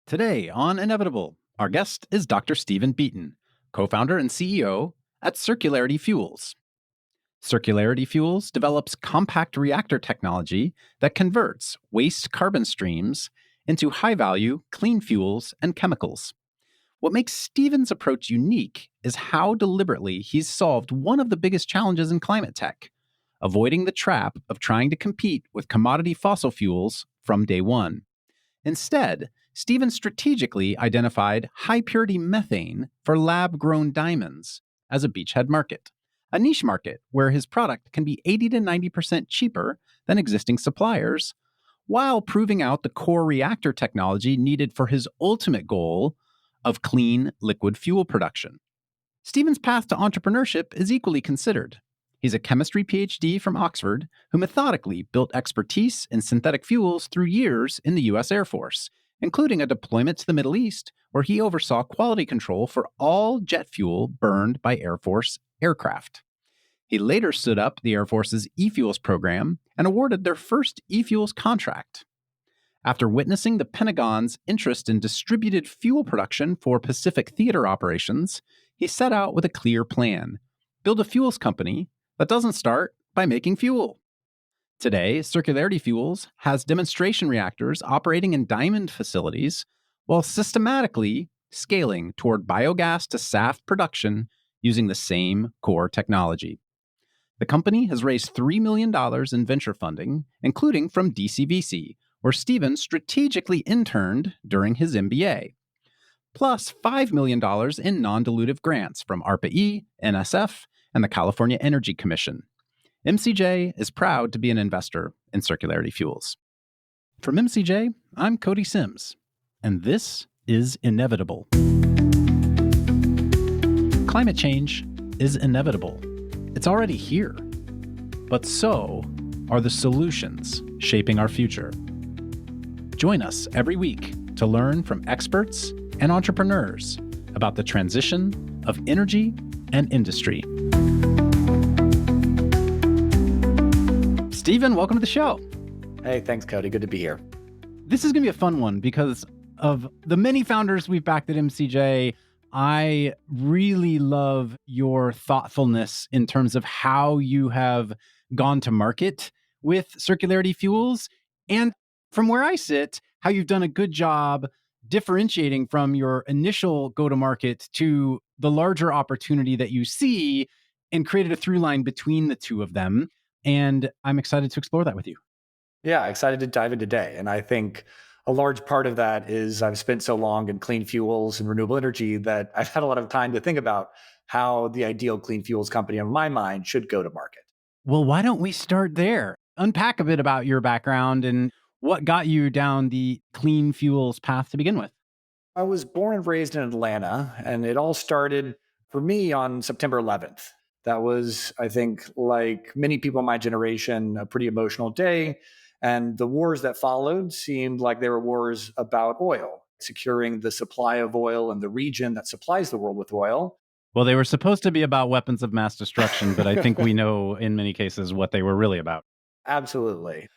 Today on Inevitable, our guest is Dr. Stephen Beaton, co-founder and CEO at Circularity Fuels. Circularity Fuels develops compact reactor technology that converts waste carbon streams into high-value, clean fuels and chemicals. What makes Stephen's approach unique is how deliberately he's solved one of the biggest challenges in climate tech, avoiding the trap of trying to compete with commodity fossil fuels from day one. Instead, Stephen strategically identified high-purity methane for lab-grown diamonds as a beachhead market, a niche market where his product can be 80 to 90% cheaper than existing suppliers, while proving out the core reactor technology needed for his ultimate goal of clean liquid fuel production. Stephen's path to entrepreneurship is equally considered. He's a chemistry PhD from Oxford who methodically built expertise in synthetic fuels through years in the U.S. Air Force, including a deployment to the Middle East where he oversaw quality control for all jet fuel burned by Air Force aircraft. He later stood up the Air Force's e-fuels program and awarded their first e-fuels contract. After witnessing the Pentagon's interest in distributed fuel production for Pacific theater operations, he set out with a clear plan: build a fuels company that doesn't start by making fuel. Today, Circularity Fuels has demonstration reactors operating in diamond facilities while systematically scaling toward biogas-to-SAF production using the same core technology. The company has raised $3 million in venture funding, including from DCVC, where Stephen strategically interned during his MBA, plus $5 million in non-dilutive grants from ARPA-E, ESAF, and the California Energy Commission. MCJ is proud to be an investor in Circularity Fuels. From MCJ, I'm Cody Sims, and this is Inevitable. Climate change is inevitable. It's already here. But so are the solutions shaping our future. Join us every week to learn from experts and entrepreneurs about the transition of energy and industry. Stephen, welcome to the show. Hey, thanks, Cody. Good to be here. This is going to be a fun one because of the many founders we've backed at MCJ. I really love your thoughtfulness in terms of how you have gone to market with Circularity Fuels. And from where I sit, how you've done a good job differentiating from your initial go-to-market to the larger opportunity that you see and created a through line between the two of them. And I'm excited to explore that with you. Yeah, excited to dive in today. And I think a large part of that is I've spent so long in clean fuels and renewable energy that I've had a lot of time to think about how the ideal clean fuels company in my mind should go to market. Well, why don't we start there? Unpack a bit about your background and what got you down the clean fuels path to begin with. I was born and raised in Atlanta, and it all started for me on September 11th. That was, I think, like many people in my generation, a pretty emotional day. And the wars that followed seemed like they were wars about oil, securing the supply of oil in the region that supplies the world with oil. Well, they were supposed to be about weapons of mass destruction, but I think we know in many cases what they were really about. Absolutely.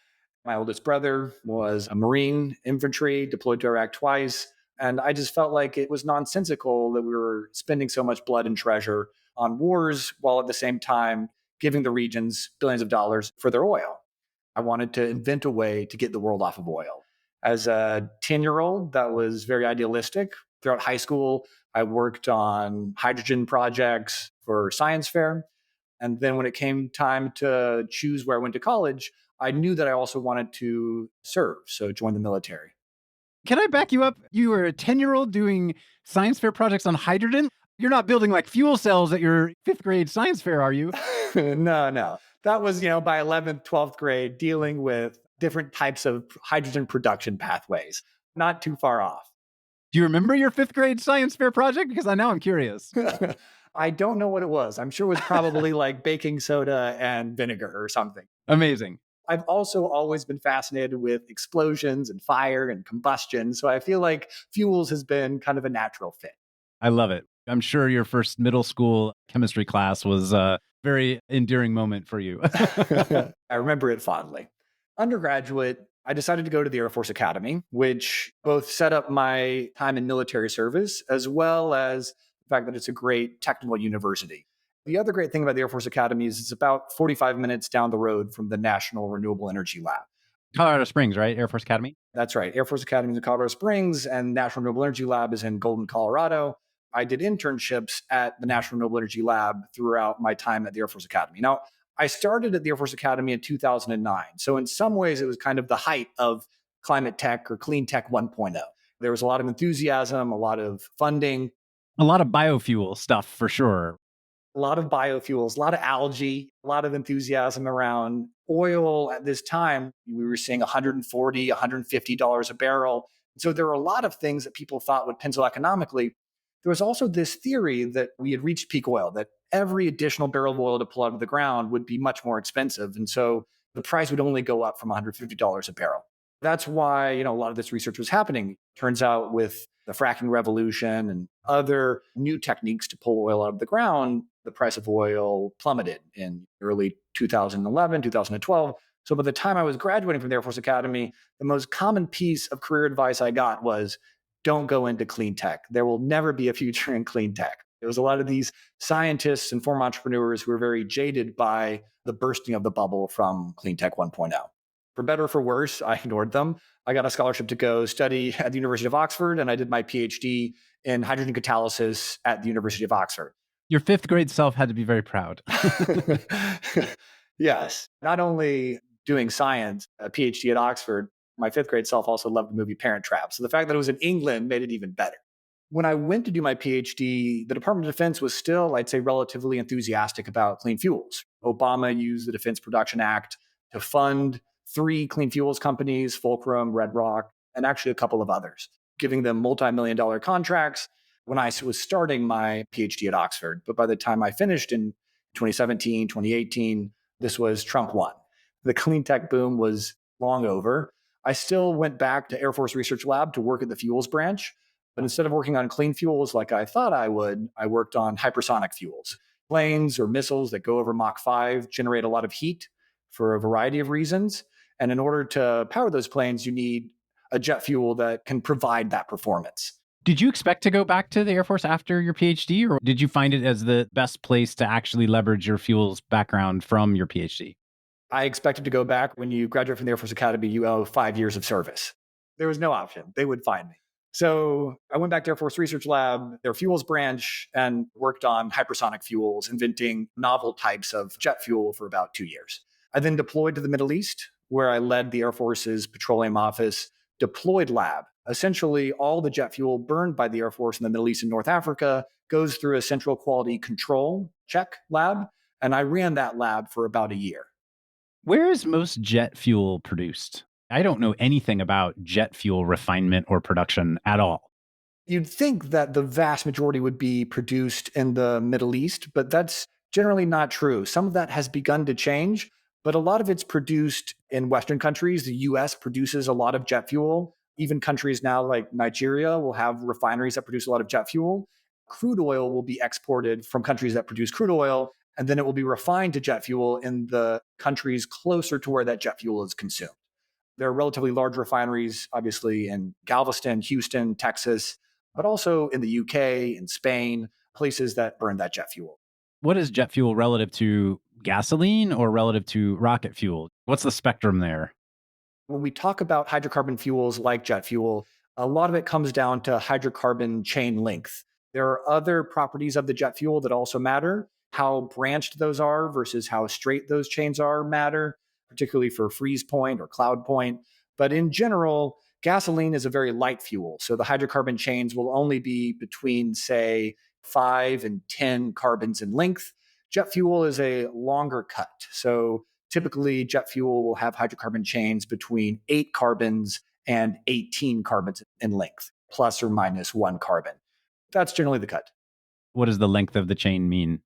My oldest brother was a Marine infantry, deployed to Iraq twice. And I just felt like it was nonsensical that we were spending so much blood and treasure on wars while at the same time giving the regions billions of dollars for their oil. I wanted to invent a way to get the world off of oil. As a 10-year-old, that was very idealistic. Throughout high school, I worked on hydrogen projects for science fair. And then when it came time to choose where I went to college, I knew that I also wanted to serve, so join the military. Can I back you up? You were a 10-year-old doing science fair projects on hydrogen? You're not building like fuel cells at your 5th grade science fair, are you? No. That was, by 11th, 12th grade, dealing with different types of hydrogen production pathways. Not too far off. Do you remember your 5th grade science fair project? Because now I'm curious. I don't know what it was. I'm sure it was probably like baking soda and vinegar or something. Amazing. I've also always been fascinated with explosions and fire and combustion. So I feel like fuels has been kind of a natural fit. I love it. I'm sure your first middle school chemistry class was a very endearing moment for you. I remember it fondly. Undergraduate, I decided to go to the Air Force Academy, which both set up my time in military service as well as the fact that it's a great technical university. The other great thing about the Air Force Academy is it's about 45 minutes down the road from the National Renewable Energy Lab. Colorado Springs, right? Air Force Academy? That's right. Air Force Academy is in Colorado Springs and National Renewable Energy Lab is in Golden, Colorado. I did internships at the National Renewable Energy Lab throughout my time at the Air Force Academy. Now, I started at the Air Force Academy in 2009. So in some ways, it was kind of the height of climate tech or clean tech 1.0. There was a lot of enthusiasm, a lot of funding, A lot of biofuel stuff for sure. a lot of biofuels, a lot of algae, a lot of enthusiasm around oil at this time. We were seeing $140, $150 a barrel. So there were a lot of things that people thought would pencil economically. There was also this theory that we had reached peak oil, that every additional barrel of oil to pull out of the ground would be much more expensive. And so the price would only go up from $150 a barrel. That's why, a lot of this research was happening. Turns out with the fracking revolution and other new techniques to pull oil out of the ground, the price of oil plummeted in early 2011, 2012. So by the time I was graduating from the Air Force Academy, the most common piece of career advice I got was don't go into clean tech. There will never be a future in clean tech. There was a lot of these scientists and former entrepreneurs who were very jaded by the bursting of the bubble from clean tech 1.0. For better or for worse, I ignored them. I got a scholarship to go study at the University of Oxford, and I did my PhD in hydrogen catalysis at the University of Oxford. Your fifth grade self had to be very proud. Yes. Not only doing science, a PhD at Oxford, my fifth grade self also loved the movie Parent Trap. So the fact that it was in England made it even better. When I went to do my PhD, the Department of Defense was still, I'd say, relatively enthusiastic about clean fuels. Obama used the Defense Production Act to fund 3 clean fuels companies, Fulcrum, Red Rock, and actually a couple of others, giving them multi-million-dollar contracts when I was starting my PhD at Oxford. But by the time I finished in 2017, 2018, this was Trump 1. The clean tech boom was long over. I still went back to Air Force Research Lab to work at the fuels branch. But instead of working on clean fuels like I thought I would, I worked on hypersonic fuels. Planes or missiles that go over Mach 5 generate a lot of heat for a variety of reasons. And in order to power those planes, you need a jet fuel that can provide that performance. Did you expect to go back to the Air Force after your PhD, or did you find it as the best place to actually leverage your fuels background from your PhD? I expected to go back. When you graduate from the Air Force Academy, you owe 5 years of service. There was no option. They would find me. So I went back to Air Force Research Lab, their fuels branch, and worked on hypersonic fuels, inventing novel types of jet fuel for about 2 years. I then deployed to the Middle East, where I led the Air Force's Petroleum Office Deployed Lab. Essentially, all the jet fuel burned by the Air Force in the Middle East and North Africa goes through a central quality control check lab, and I ran that lab for about a year. Where is most jet fuel produced? I don't know anything about jet fuel refinement or production at all. You'd think that the vast majority would be produced in the Middle East, but that's generally not true. Some of that has begun to change, but a lot of it's produced in Western countries. The US produces a lot of jet fuel. Even countries now like Nigeria will have refineries that produce a lot of jet fuel. Crude oil will be exported from countries that produce crude oil, and then it will be refined to jet fuel in the countries closer to where that jet fuel is consumed. There are relatively large refineries, obviously, in Galveston, Houston, Texas, but also in the UK, in Spain, places that burn that jet fuel. What is jet fuel relative to gasoline or relative to rocket fuel? What's the spectrum there? When we talk about hydrocarbon fuels like jet fuel, a lot of it comes down to hydrocarbon chain length. There are other properties of the jet fuel that also matter. How branched those are versus how straight those chains are matter, particularly for freeze point or cloud point. But in general, gasoline is a very light fuel. So the hydrocarbon chains will only be between, say, 5 and 10 carbons in length. Jet fuel is a longer cut. So typically, jet fuel will have hydrocarbon chains between 8 carbons and 18 carbons in length, plus or minus 1 carbon. That's generally the cut. What does the length of the chain mean?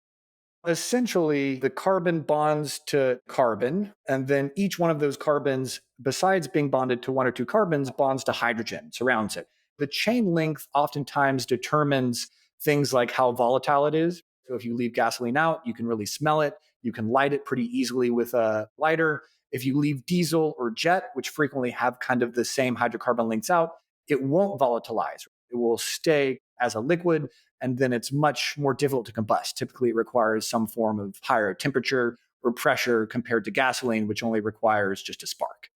Essentially, the carbon bonds to carbon, and then each one of those carbons, besides being bonded to 1 or 2 carbons, bonds to hydrogen, surrounds it. The chain length oftentimes determines things like how volatile it is. So if you leave gasoline out, you can really smell it. You can light it pretty easily with a lighter. If you leave diesel or jet, which frequently have kind of the same hydrocarbon links out, it won't volatilize. It will stay as a liquid, and then it's much more difficult to combust. Typically, it requires some form of higher temperature or pressure compared to gasoline, which only requires just a spark.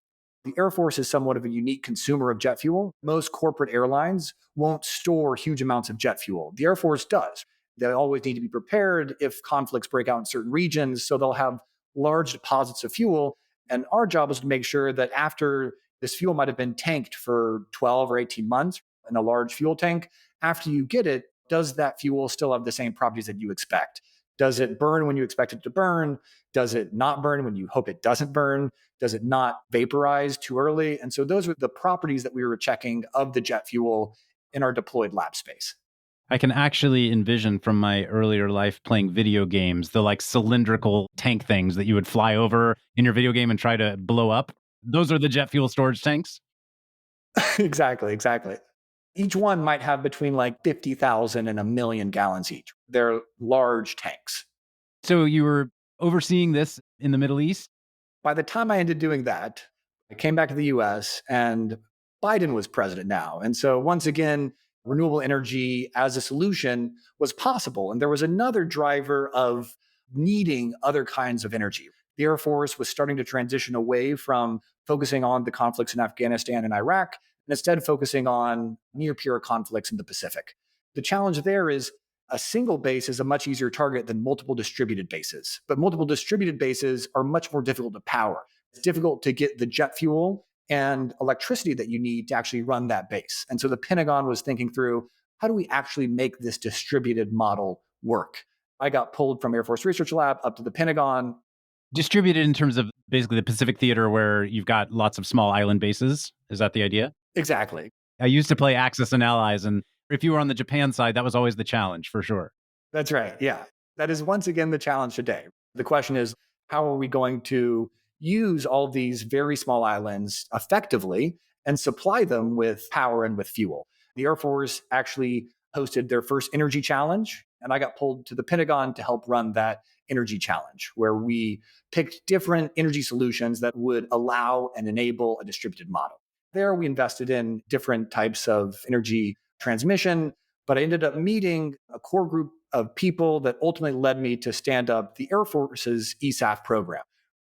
The Air Force is somewhat of a unique consumer of jet fuel. Most corporate airlines won't store huge amounts of jet fuel. The Air Force does. They always need to be prepared if conflicts break out in certain regions, so they'll have large deposits of fuel. And our job is to make sure that after this fuel might have been tanked for 12 or 18 months in a large fuel tank, after you get it, does that fuel still have the same properties that you expect? Does it burn when you expect it to burn? Does it not burn when you hope it doesn't burn? Does it not vaporize too early? And so those were the properties that we were checking of the jet fuel in our deployed lab space. I can actually envision from my earlier life playing video games, the like cylindrical tank things that you would fly over in your video game and try to blow up. Those are the jet fuel storage tanks. Exactly. Each one might have between like 50,000 and 1 million gallons each. They're large tanks. So you were overseeing this in the Middle East? By the time I ended doing that, I came back to the US and Biden was president now. And so once again, renewable energy as a solution was possible. And there was another driver of needing other kinds of energy. The Air Force was starting to transition away from focusing on the conflicts in Afghanistan and Iraq, and instead focusing on near peer conflicts in the Pacific. The challenge there is a single base is a much easier target than multiple distributed bases. But multiple distributed bases are much more difficult to power. It's difficult to get the jet fuel and electricity that you need to actually run that base. And so the Pentagon was thinking through, how do we actually make this distributed model work? I got pulled from Air Force Research Lab up to the Pentagon. Distributed in terms of basically the Pacific theater where you've got lots of small island bases. Is that the idea? Exactly. I used to play Axis and Allies, and if you were on the Japan side, that was always the challenge for sure. That's right. Yeah. That is once again the challenge today. The question is, how are we going to use all these very small islands effectively and supply them with power and with fuel? The Air Force actually hosted their first energy challenge, and I got pulled to the Pentagon to help run that energy challenge, where we picked different energy solutions that would allow and enable a distributed model. There, we invested in different types of energy transmission, but I ended up meeting a core group of people that ultimately led me to stand up the Air Force's ESAF program.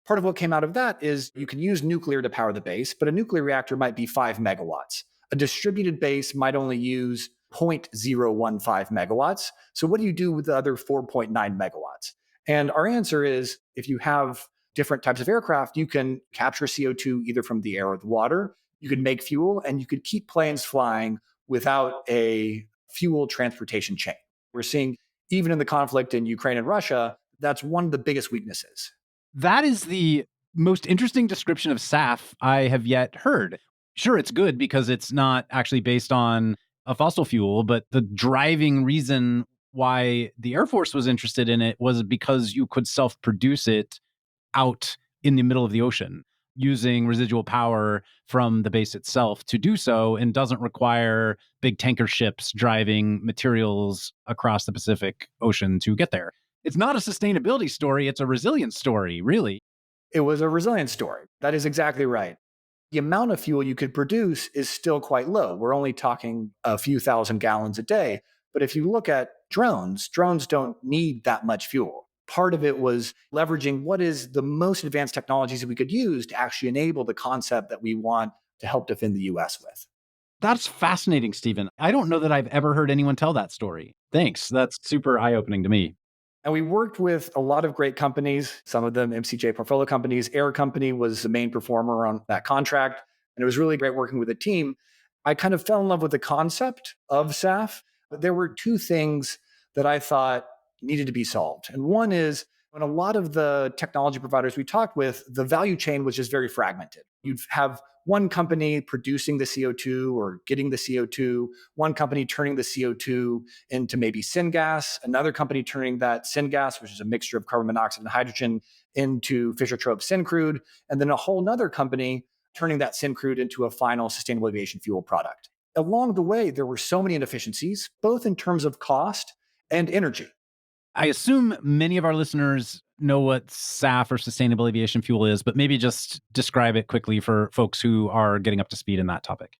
Part of what came out of that is you can use nuclear to power the base, but a nuclear reactor might be 5 megawatts. A distributed base might only use 0.015 megawatts. So what do you do with the other 4.9 megawatts? And our answer is, if you have different types of aircraft, you can capture CO2 either from the air or the water. You could make fuel, and you could keep planes flying without a fuel transportation chain. We're seeing, even in the conflict in Ukraine and Russia, that's one of the biggest weaknesses. That is the most interesting description of SAF I have yet heard. Sure, it's good because it's not actually based on a fossil fuel, but the driving reason why the Air Force was interested in it was because you could self-produce it out in the middle of the ocean using residual power from the base itself to do so, and doesn't require big tanker ships driving materials across the Pacific Ocean to get there. It's not a sustainability story, it's a resilience story, really. It was a resilience story. That is exactly right. The amount of fuel you could produce is still quite low. We're only talking a few thousand gallons a day. But if you look at drones don't need that much fuel. Part of it was leveraging what is the most advanced technologies that we could use to actually enable the concept that we want to help defend the US with. That's fascinating, Stephen. I don't know that I've ever heard anyone tell that story. Thanks. That's super eye-opening to me. And we worked with a lot of great companies, some of them MCJ portfolio companies. Air Company was the main performer on that contract. And it was really great working with the team. I kind of fell in love with the concept of SAF, but there were two things that I thought needed to be solved. And one is, when a lot of the technology providers we talked with, the value chain was just very fragmented. You'd have one company producing the CO2 or getting the CO2, one company turning the CO2 into maybe syngas, another company turning that syngas, which is a mixture of carbon monoxide and hydrogen, into Fischer-Tropsch syncrude, and then a whole other company turning that syncrude into a final sustainable aviation fuel product. Along the way, there were so many inefficiencies, both in terms of cost and energy. I assume many of our listeners know what SAF or sustainable aviation fuel is, but maybe just describe it quickly for folks who are getting up to speed in that topic.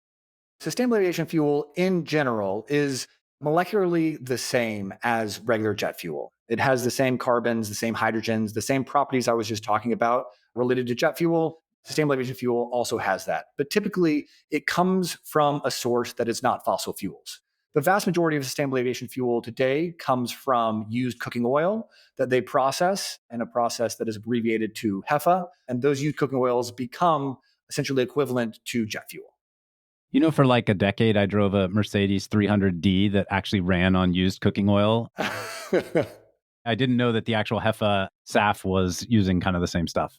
Sustainable aviation fuel in general is molecularly the same as regular jet fuel. It has the same carbons, the same hydrogens, the same properties I was just talking about related to jet fuel. Sustainable aviation fuel also has that. But typically, it comes from a source that is not fossil fuels. The vast majority of sustainable aviation fuel today comes from used cooking oil that they process in a process that is abbreviated to HEFA. And those used cooking oils become essentially equivalent to jet fuel. You know, for like a decade, I drove a Mercedes 300D that actually ran on used cooking oil. I didn't know that the actual HEFA SAF was using kind of the same stuff.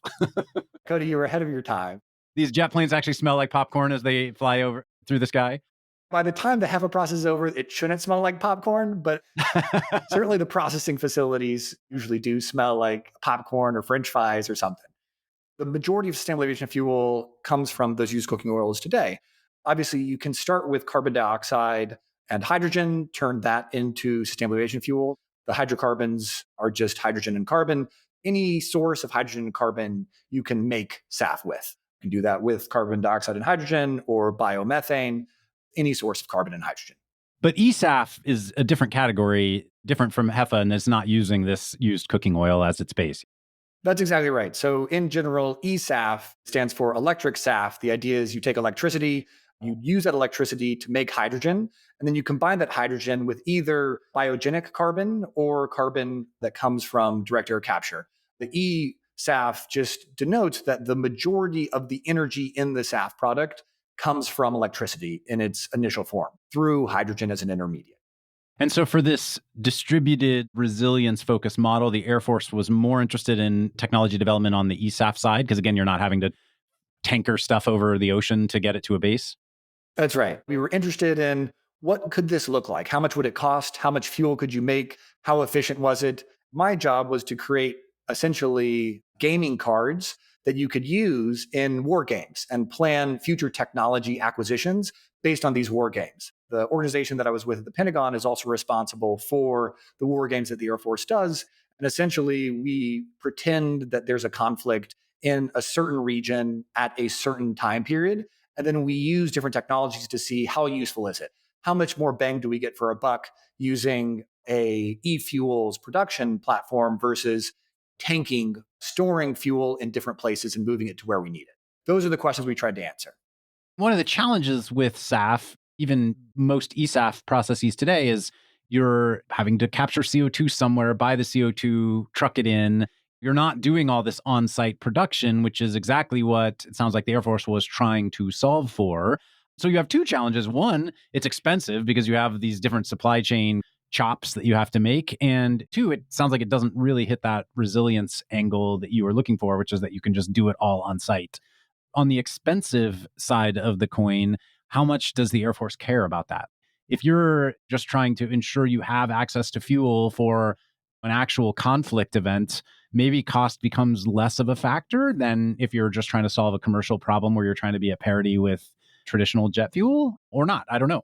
Cody, you were ahead of your time. These jet planes actually smell like popcorn as they fly over through the sky. By the time the HEFA process is over, it shouldn't smell like popcorn, but certainly the processing facilities usually do smell like popcorn or French fries or something. The majority of sustainable aviation fuel comes from those used cooking oils today. Obviously, you can start with carbon dioxide and hydrogen, turn that into sustainable aviation fuel. The hydrocarbons are just hydrogen and carbon. Any source of hydrogen and carbon you can make SAF with. You can do that with carbon dioxide and hydrogen or biomethane, any source of carbon and hydrogen. But ESAF is a different category, different from HEFA, and it's not using this used cooking oil as its base. That's exactly right. So in general, ESAF stands for electric SAF. The idea is you take electricity, you use that electricity to make hydrogen, and then you combine that hydrogen with either biogenic carbon or carbon that comes from direct air capture. The ESAF just denotes that the majority of the energy in the SAF product comes from electricity in its initial form through hydrogen as an intermediate. And so for this distributed resilience focused model, the Air Force was more interested in technology development on the ESAF side, because again, you're not having to tanker stuff over the ocean to get it to a base. That's right. We were interested in what could this look like? How much would it cost? How much fuel could you make? How efficient was it? My job was to create essentially gaming cards that you could use in war games and plan future technology acquisitions based on these war games. The organization that I was with at the Pentagon is also responsible for the war games that the Air Force does. And essentially, we pretend that there's a conflict in a certain region at a certain time period. And then we use different technologies to see how useful is it? How much more bang do we get for a buck using a e-fuels production platform versus tanking, storing fuel in different places and moving it to where we need it? Those are the questions we tried to answer. One of the challenges with SAF, even most ESAF processes today, is you're having to capture CO2 somewhere, buy the CO2, truck it in. You're not doing all this on-site production, which is exactly what it sounds like the Air Force was trying to solve for. So you have two challenges. One, it's expensive because you have these different supply chain chops that you have to make. And two, it sounds like it doesn't really hit that resilience angle that you were looking for, which is that you can just do it all on site. On the expensive side of the coin, how much does the Air Force care about that? If you're just trying to ensure you have access to fuel for an actual conflict event, maybe cost becomes less of a factor than if you're just trying to solve a commercial problem where you're trying to be at parity with traditional jet fuel or not. I don't know.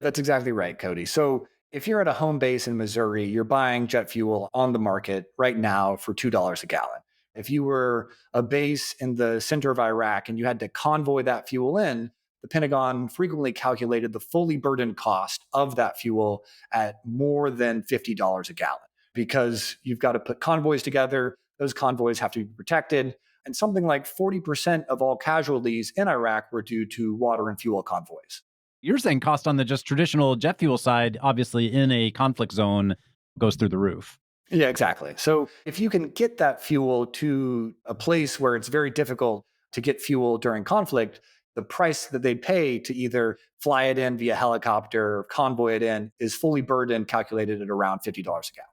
That's exactly right, Cody. So if you're at a home base in Missouri, you're buying jet fuel on the market right now for $2 a gallon. If you were a base in the center of Iraq and you had to convoy that fuel in, the Pentagon frequently calculated the fully burdened cost of that fuel at more than $50 a gallon because you've got to put convoys together. Those convoys have to be protected. And something like 40% of all casualties in Iraq were due to water and fuel convoys. You're saying cost on the just traditional jet fuel side, obviously in a conflict zone, goes through the roof. Yeah, exactly. So if you can get that fuel to a place where it's very difficult to get fuel during conflict, the price that they pay to either fly it in via helicopter or convoy it in is fully burdened, calculated at around $50 a gallon.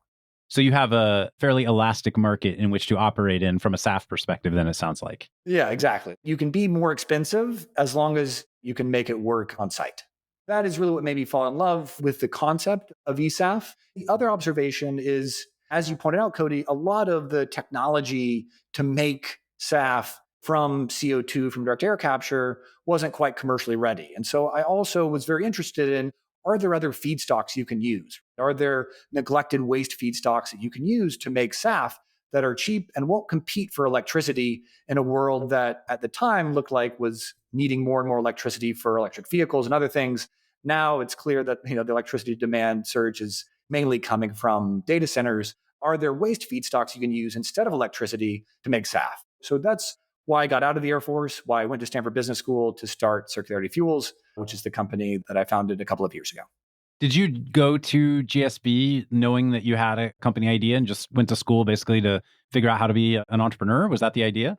So you have a fairly elastic market in which to operate in from a SAF perspective, then it sounds like. Yeah, exactly. You can be more expensive as long as you can make it work on site. That is really what made me fall in love with the concept of ESAF. The other observation is, as you pointed out, Cody, a lot of the technology to make SAF from CO2 from direct air capture wasn't quite commercially ready. And so I also was very interested in, are there other feedstocks you can use? Are there neglected waste feedstocks that you can use to make SAF that are cheap and won't compete for electricity in a world that at the time looked like was needing more and more electricity for electric vehicles and other things. Now it's clear that the electricity demand surge is mainly coming from data centers. Are there waste feedstocks you can use instead of electricity to make SAF? So that's why I got out of the Air Force, why I went to Stanford Business School to start Circularity Fuels, which is the company that I founded a couple of years ago. Did you go to GSB knowing that you had a company idea and just went to school basically to figure out how to be an entrepreneur? Was that the idea?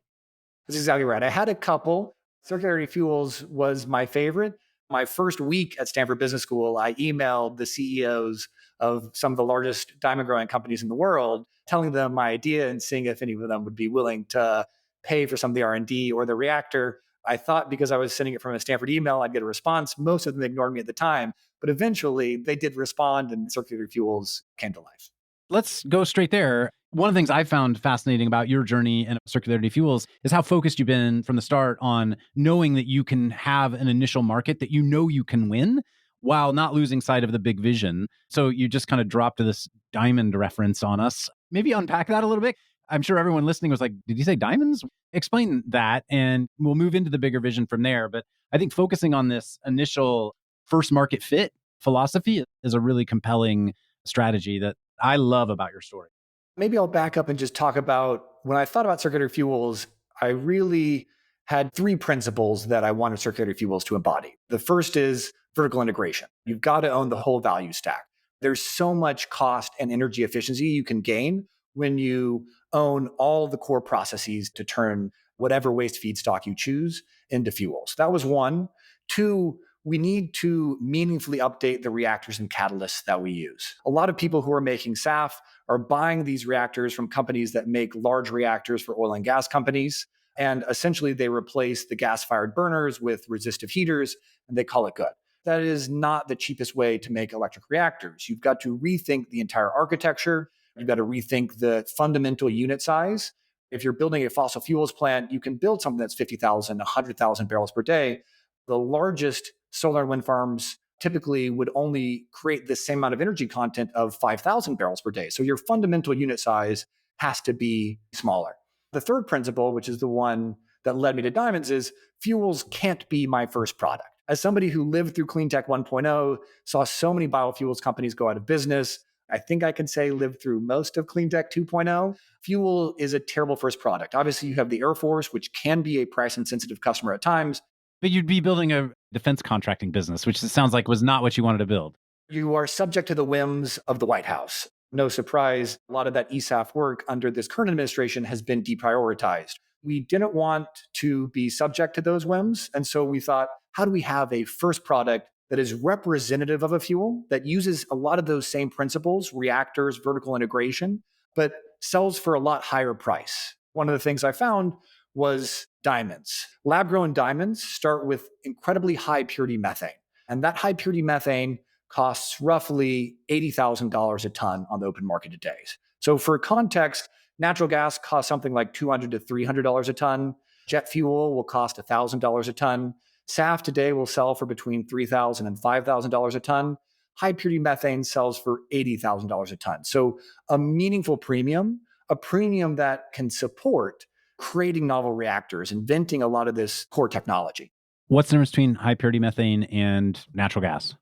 That's exactly right. I had a couple. Circularity Fuels was my favorite. My first week at Stanford Business School, I emailed the CEOs of some of the largest diamond growing companies in the world, telling them my idea and seeing if any of them would be willing to pay for some of the R&D or the reactor. I thought because I was sending it from a Stanford email, I'd get a response. Most of them ignored me at the time, but eventually they did respond and Circularity Fuels came to life. Let's go straight there. One of the things I found fascinating about your journey in Circularity Fuels is how focused you've been from the start on knowing that you can have an initial market that you know you can win while not losing sight of the big vision. So you just kind of dropped this diamond reference on us. Maybe unpack that a little bit. I'm sure everyone listening was like, did you say diamonds? Explain that, and we'll move into the bigger vision from there. But I think focusing on this initial first market fit philosophy is a really compelling strategy that I love about your story. Maybe I'll back up and just talk about when I thought about circular fuels, I really had three principles that I wanted circular fuels to embody. The first is vertical integration. You've got to own the whole value stack. There's so much cost and energy efficiency you can gain when you own all the core processes to turn whatever waste feedstock you choose into fuels. That was one. Two, we need to meaningfully update the reactors and catalysts that we use. A lot of people who are making SAF are buying these reactors from companies that make large reactors for oil and gas companies. And essentially, they replace the gas-fired burners with resistive heaters, and they call it good. That is not the cheapest way to make electric reactors. You've got to rethink the entire architecture. You've got to rethink the fundamental unit size. If you're building a fossil fuels plant, you can build something that's 50,000, 100,000 barrels per day. The largest solar and wind farms typically would only create the same amount of energy content of 5,000 barrels per day. So your fundamental unit size has to be smaller. The third principle, which is the one that led me to diamonds, is fuels can't be my first product. As somebody who lived through Clean Tech 1.0, saw so many biofuels companies go out of business, I think I can say lived through most of Clean Tech 2.0. Fuel is a terrible first product. Obviously, you have the Air Force, which can be a price insensitive customer at times. But you'd be building a defense contracting business, which it sounds like was not what you wanted to build. You are subject to the whims of the White House. No surprise, a lot of that ESAF work under this current administration has been deprioritized. We didn't want to be subject to those whims. And so we thought, how do we have a first product that is representative of a fuel that uses a lot of those same principles, reactors, vertical integration, but sells for a lot higher price? One of the things I found was diamonds. Lab-grown diamonds start with incredibly high purity methane. And that high purity methane costs roughly $80,000 a ton on the open market today. So for context, natural gas costs something like $200 to $300 a ton. Jet fuel will cost $1,000 a ton. SAF today will sell for between $3,000 and $5,000 a ton. High purity methane sells for $80,000 a ton. So a meaningful premium, a premium that can support creating novel reactors, inventing a lot of this core technology. What's the difference between high purity methane and natural gas?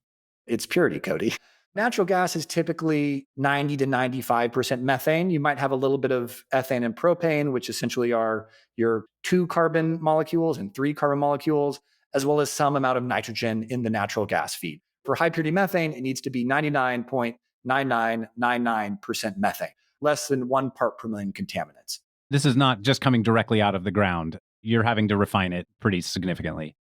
It's purity, Cody. Natural gas is typically 90 to 95% methane. You might have a little bit of ethane and propane, which essentially are your 2 carbon molecules and 3 carbon molecules, as well as some amount of nitrogen in the natural gas feed. For high purity methane, it needs to be 99.9999% methane, less than 1 part per million contaminants. This is not just coming directly out of the ground. You're having to refine it pretty significantly.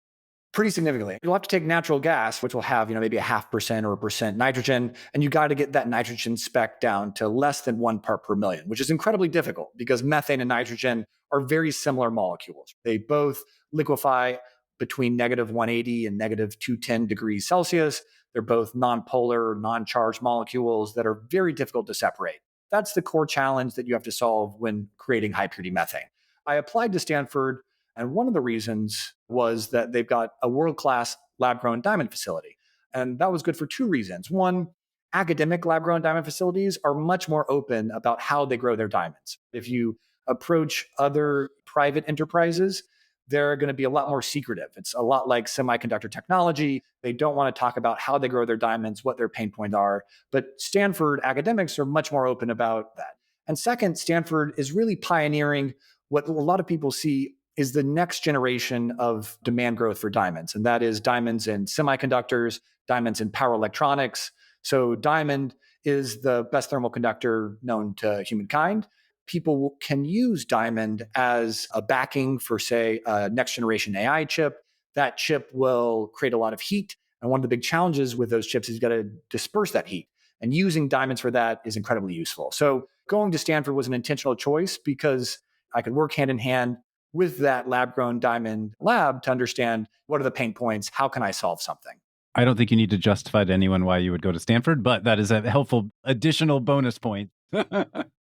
Pretty significantly. You'll have to take natural gas, which will have, maybe 0.5% or 1% nitrogen, and you got to get that nitrogen spec down to less than 1 part per million, which is incredibly difficult because methane and nitrogen are very similar molecules. They both liquefy between negative 180 and negative 210 degrees Celsius. They're both nonpolar, non-charged molecules that are very difficult to separate. That's the core challenge that you have to solve when creating high purity methane. I applied to Stanford, and one of the reasons was that they've got a world-class lab-grown diamond facility. And that was good for 2 reasons. One, Academic lab-grown diamond facilities are much more open about how they grow their diamonds. If you approach other private enterprises, they're going to be a lot more secretive. It's a lot like semiconductor technology. They don't want to talk about how they grow their diamonds, what their pain points are. But Stanford academics are much more open about that. And second, Stanford is really pioneering what a lot of people see is the next generation of demand growth for diamonds. And that is diamonds in semiconductors, diamonds in power electronics. So diamond is the best thermal conductor known to humankind. People can use diamond as a backing for, say, a next generation AI chip. That chip will create a lot of heat. And one of the big challenges with those chips is you got to disperse that heat. And using diamonds for that is incredibly useful. So going to Stanford was an intentional choice because I could work hand in hand with that lab-grown diamond lab to understand what are the pain points, how can I solve something. I don't think you need to justify to anyone why you would go to Stanford, but that is a helpful additional bonus point.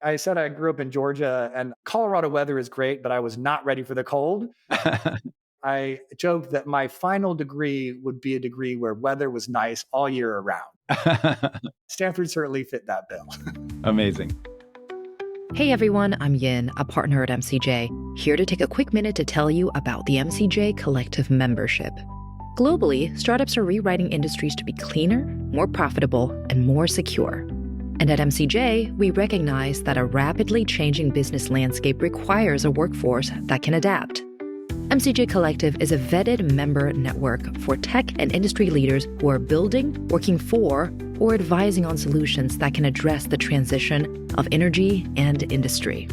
I said I grew up in Georgia and Colorado weather is great, but I was not ready for the cold. I joked that my final degree would be a degree where weather was nice all year around. Stanford certainly fit that bill. Amazing. Hey everyone, I'm Yin, a partner at MCJ, here to take a quick minute to tell you about the MCJ Collective membership. Globally, startups are rewriting industries to be cleaner, more profitable, and more secure. And at MCJ, we recognize that a rapidly changing business landscape requires a workforce that can adapt. MCJ Collective is a vetted member network for tech and industry leaders who are building, working for, or advising on solutions that can address the transition of energy and industry.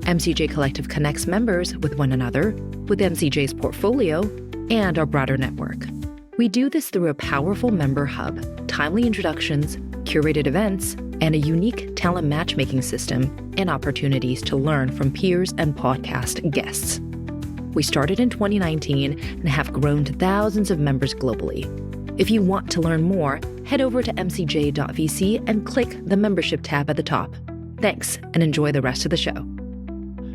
MCJ Collective connects members with one another, with MCJ's portfolio, and our broader network. We do this through a powerful member hub, timely introductions, curated events, and a unique talent matchmaking system and opportunities to learn from peers and podcast guests. We started in 2019 and have grown to thousands of members globally. If you want to learn more, head over to mcj.vc and click the membership tab at the top. Thanks, and enjoy the rest of the show.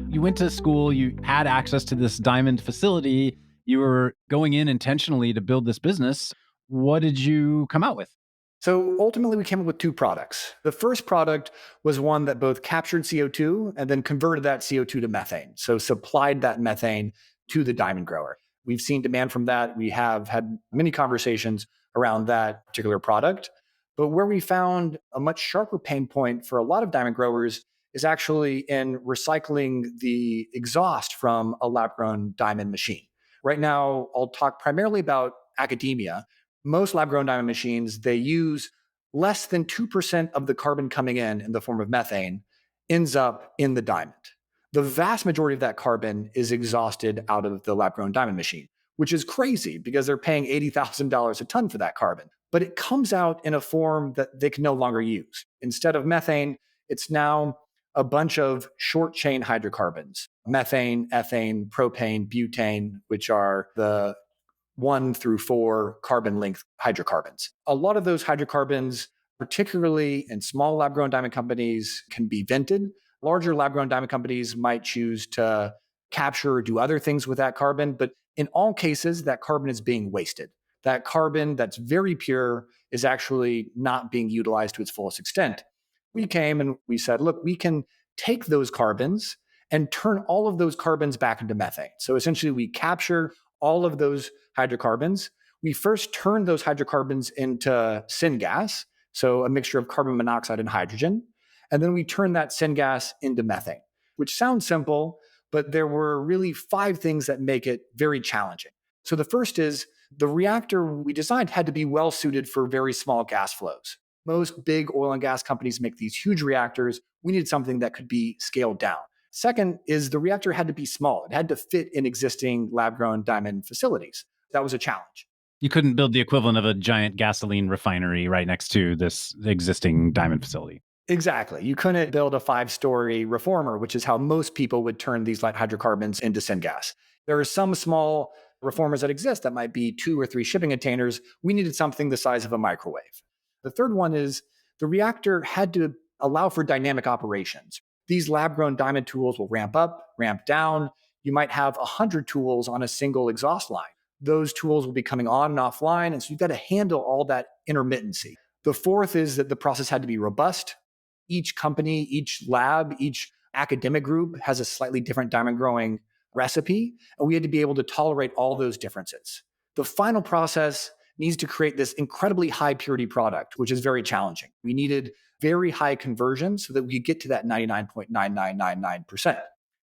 You went to school, you had access to this diamond facility, you were going in intentionally to build this business. What did you come out with? So ultimately, we came up with two products. The first product was one that both captured CO2 and then converted that CO2 to methane. So supplied that methane to the diamond grower. We've seen demand from that. We have had many conversations around that particular product. But where we found a much sharper pain point for a lot of diamond growers is actually in recycling the exhaust from a lab-grown diamond machine. Right now, I'll talk primarily about academia. Most lab-grown diamond machines, they use less than 2% of the carbon coming in the form of methane ends up in the diamond. The vast majority of that carbon is exhausted out of the lab-grown diamond machine, which is crazy because they're paying $80,000 a ton for that carbon. But it comes out in a form that they can no longer use. Instead of methane, it's now a bunch of short-chain hydrocarbons, methane, ethane, propane, butane, which are the 1 through 4 carbon length hydrocarbons. A lot of those hydrocarbons, particularly in small lab-grown diamond companies, can be vented. Larger lab-grown diamond companies might choose to capture or do other things with that carbon, but in all cases, that carbon is being wasted. That carbon that's very pure is actually not being utilized to its fullest extent. We came and we said, look, we can take those carbons and turn all of those carbons back into methane. So essentially, we capture all of those hydrocarbons. We first turn those hydrocarbons into syngas, so a mixture of carbon monoxide and hydrogen. And then we turn that syngas into methane, which sounds simple, but there were really 5 things that make it very challenging. So the first is the reactor we designed had to be well suited for very small gas flows. Most big oil and gas companies make these huge reactors. We needed something that could be scaled down. Second is the reactor had to be small. It had to fit in existing lab-grown diamond facilities. That was a challenge. You couldn't build the equivalent of a giant gasoline refinery right next to this existing diamond facility. Exactly. You couldn't build a 5-story reformer, which is how most people would turn these light hydrocarbons into syngas. There are some small reformers that exist that might be 2 or 3 shipping containers. We needed something the size of a microwave. The third one is the reactor had to allow for dynamic operations. These lab-grown diamond tools will ramp up, ramp down. You might have 100 tools on a single exhaust line. Those tools will be coming on and offline, and so you've got to handle all that intermittency. The fourth is that the process had to be robust. Each company, each lab, each academic group has a slightly different diamond growing recipe, and we had to be able to tolerate all those differences. The final process needs to create this incredibly high purity product, which is very challenging. We needed very high conversion so that we could get to that 99.9999%.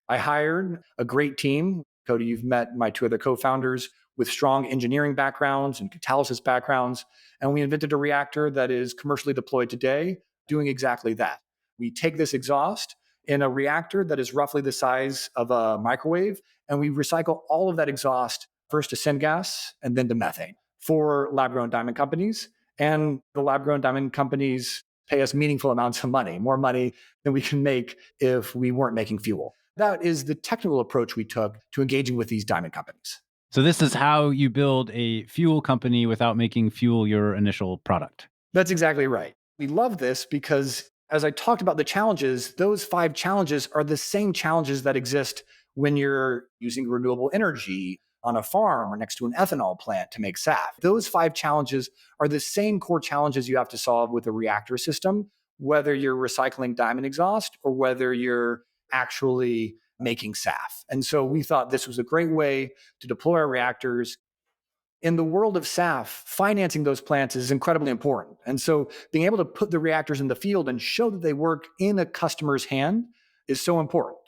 I hired a great team. Cody, you've met my two other co-founders with strong engineering backgrounds and catalysis backgrounds. And we invented a reactor that is commercially deployed today, doing exactly that. We take this exhaust in a reactor that is roughly the size of a microwave, and we recycle all of that exhaust first to syngas and then to methane for lab-grown diamond companies. And the lab-grown diamond companies pay us meaningful amounts of money, more money than we can make if we weren't making fuel. That is the technical approach we took to engaging with these diamond companies. So this is how you build a fuel company without making fuel your initial product. That's exactly right. We love this because as I talked about the challenges, those 5 challenges are the same challenges that exist when you're using renewable energy on a farm or next to an ethanol plant to make SAF. Those 5 challenges are the same core challenges you have to solve with a reactor system, whether you're recycling diamond exhaust or whether you're actually making SAF. And so we thought this was a great way to deploy our reactors. In the world of SAF, financing those plants is incredibly important. And so being able to put the reactors in the field and show that they work in a customer's hand is so important.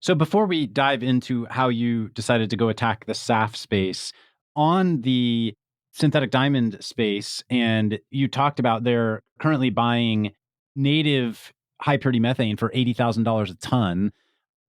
So before we dive into how you decided to go attack the SAF space, on the synthetic diamond space, and you talked about they're currently buying native high purity methane for $80,000 a ton.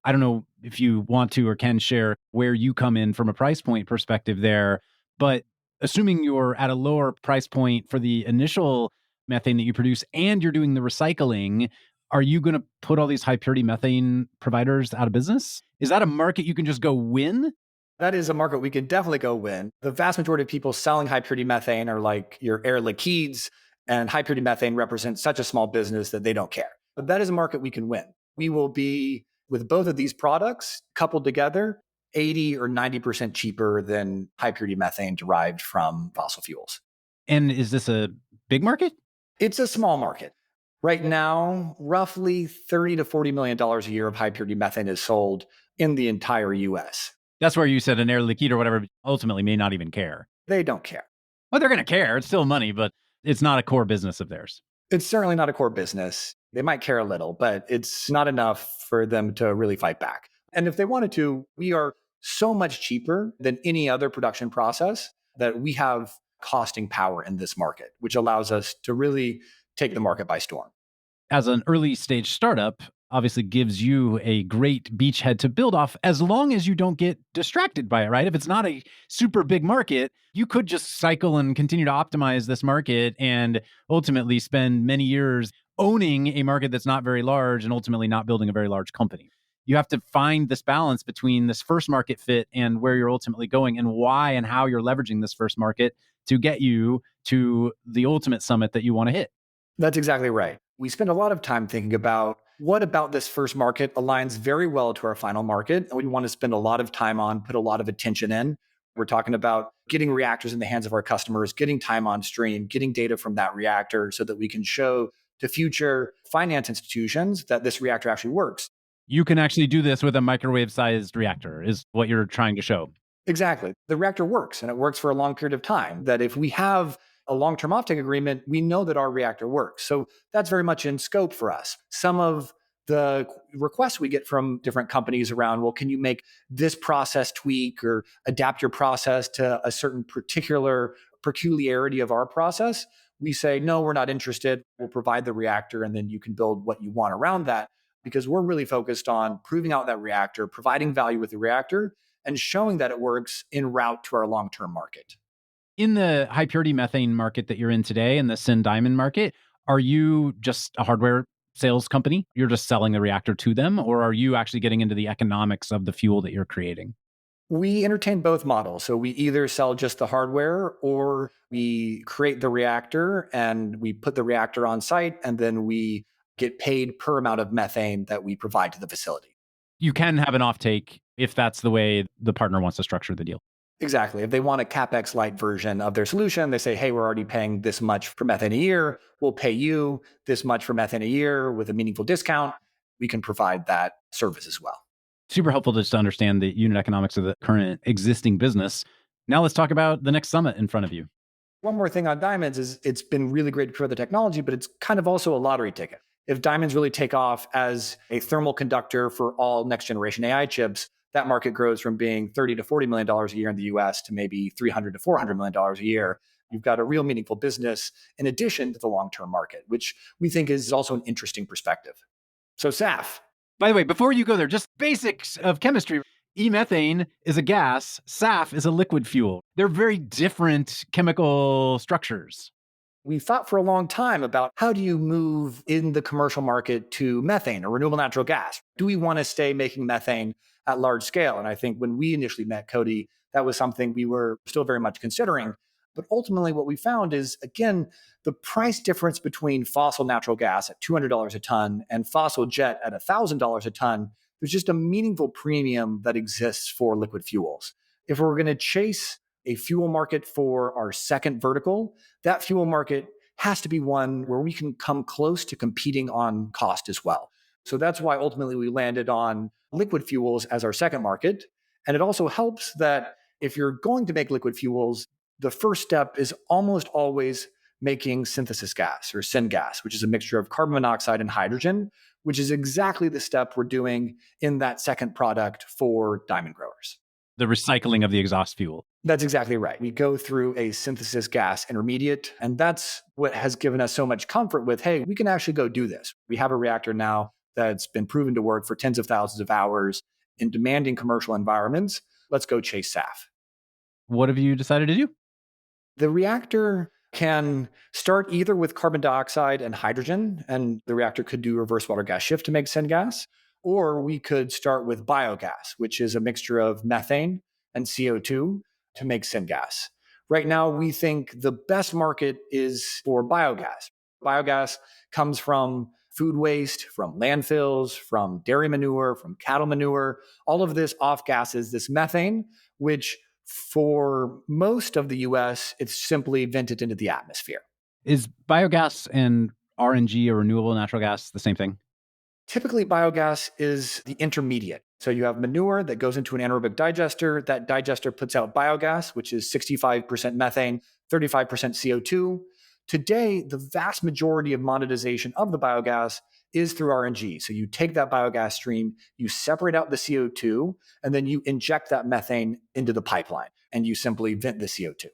I don't know if you want to or can share where you come in from a price point perspective there, but assuming you're at a lower price point for the initial methane that you produce and you're doing the recycling, are you going to put all these high purity methane providers out of business? Is that a market you can just go win? That is a market we can definitely go win. The vast majority of people selling high purity methane are like your Air Liquides, and high purity methane represents such a small business that they don't care. But that is a market we can win. We will be, with both of these products coupled together, 80 or 90% cheaper than high purity methane derived from fossil fuels. And is this a big market? It's a small market. Right now, roughly $30 to $40 million a year of high purity methane is sold in the entire US. That's where you said an Air Liquide or whatever ultimately may not even care. They don't care. Well, they're going to care. It's still money, but it's not a core business of theirs. It's certainly not a core business. They might care a little, but it's not enough for them to really fight back. And if they wanted to, we are so much cheaper than any other production process that we have costing power in this market, which allows us to really take the market by storm. As an early stage startup, obviously gives you a great beachhead to build off as long as you don't get distracted by it, right? If it's not a super big market, you could just cycle and continue to optimize this market and ultimately spend many years owning a market that's not very large and ultimately not building a very large company. You have to find this balance between this first market fit and where you're ultimately going and why and how you're leveraging this first market to get you to the ultimate summit that you want to hit. That's exactly right. We spend a lot of time thinking about what about this first market aligns very well to our final market, and we want to spend a lot of time on, put a lot of attention in. We're talking about getting reactors in the hands of our customers, getting time on stream, getting data from that reactor so that we can show to future finance institutions that this reactor actually works. You can actually do this with a microwave-sized reactor, is what you're trying to show. Exactly. The reactor works, and it works for a long period of time. That if we have a long-term offtake agreement, we know that our reactor works. So that's very much in scope for us. Some of the requests we get from different companies around, well, can you make this process tweak or adapt your process to a certain particular peculiarity of our process? We say, no, we're not interested. We'll provide the reactor, and then you can build what you want around that, because we're really focused on proving out that reactor, providing value with the reactor, and showing that it works en route to our long-term market. In the high purity methane market that you're in today, in the syn diamond market, are you just a hardware sales company? You're just selling the reactor to them, or are you actually getting into the economics of the fuel that you're creating? We entertain both models. So we either sell just the hardware or we create the reactor and we put the reactor on site and then we get paid per amount of methane that we provide to the facility. You can have an offtake if that's the way the partner wants to structure the deal. Exactly. If they want a CapEx light version of their solution, they say, hey, we're already paying this much for methane a year. We'll pay you this much for methane a year with a meaningful discount. We can provide that service as well. Super helpful just to understand the unit economics of the current existing business. Now let's talk about the next summit in front of you. One more thing on diamonds is it's been really great to prove the technology, but it's kind of also a lottery ticket. If diamonds really take off as a thermal conductor for all next generation AI chips, that market grows from being $30 to $40 million a year in the US to maybe $300 to $400 million a year. You've got a real meaningful business in addition to the long-term market, which we think is also an interesting perspective. So SAF. By the way, before you go there, just basics of chemistry. E-methane is a gas, SAF is a liquid fuel. They're very different chemical structures. We thought for a long time about how do you move in the commercial market to methane or renewable natural gas? Do we want to stay making methane at large scale? And I think when we initially met Cody, that was something we were still very much considering. But ultimately, what we found is, again, the price difference between fossil natural gas at $200 a ton and fossil jet at $1,000 a ton, there's just a meaningful premium that exists for liquid fuels. If we're going to chase a fuel market for our second vertical, that fuel market has to be one where we can come close to competing on cost as well. So that's why ultimately we landed on liquid fuels as our second market. And it also helps that if you're going to make liquid fuels, the first step is almost always making synthesis gas or syngas, which is a mixture of carbon monoxide and hydrogen, which is exactly the step we're doing in that second product for diamond growers. The recycling of the exhaust fuel. That's exactly right. We go through a synthesis gas intermediate, and that's what has given us so much comfort with, hey, we can actually go do this. We have a reactor now that's been proven to work for tens of thousands of hours in demanding commercial environments. Let's go chase SAF. What have you decided to do? The reactor can start either with carbon dioxide and hydrogen, and the reactor could do reverse water gas shift to make syngas, or we could start with biogas, which is a mixture of methane and CO2 to make syngas. Right now, we think the best market is for biogas. Biogas comes from food waste, from landfills, from dairy manure, from cattle manure. All of this off gases this methane, which for most of the US, it's simply vented into the atmosphere. Is biogas and RNG or renewable natural gas the same thing? Typically, biogas is the intermediate. So you have manure that goes into an anaerobic digester. That digester puts out biogas, which is 65% methane, 35% CO2. Today, the vast majority of monetization of the biogas is through RNG. So you take that biogas stream, you separate out the CO2, and then you inject that methane into the pipeline, and you simply vent the CO2.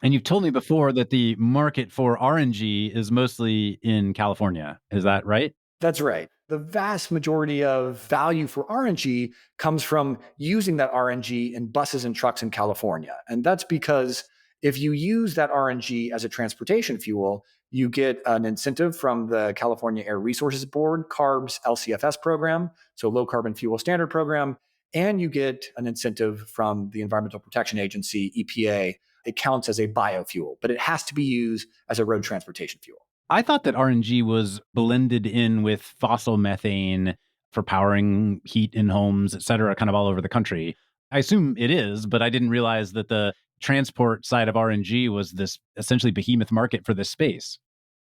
And you've told me before that the market for RNG is mostly in California. Is that right? That's right. The vast majority of value for RNG comes from using that RNG in buses and trucks in California. And that's because if you use that RNG as a transportation fuel, you get an incentive from the California Air Resources Board, CARB's LCFS program, so Low Carbon Fuel Standard program, and you get an incentive from the Environmental Protection Agency, EPA. It counts as a biofuel, but it has to be used as a road transportation fuel. I thought that RNG was blended in with fossil methane for powering heat in homes, et cetera, kind of all over the country. I assume it is, but I didn't realize that the transport side of RNG was this essentially behemoth market for this space.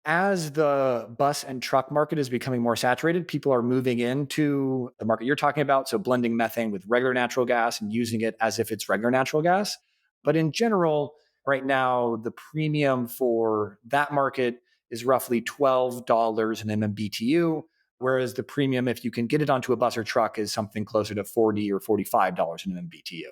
As the bus and truck market is becoming more saturated, people are moving into the market you're talking about. So blending methane with regular natural gas and using it as if it's regular natural gas. But in general, right now, the premium for that market is roughly $12 an MMBTU, whereas the premium, if you can get it onto a bus or truck, is something closer to $40 or $45 an MMBTU.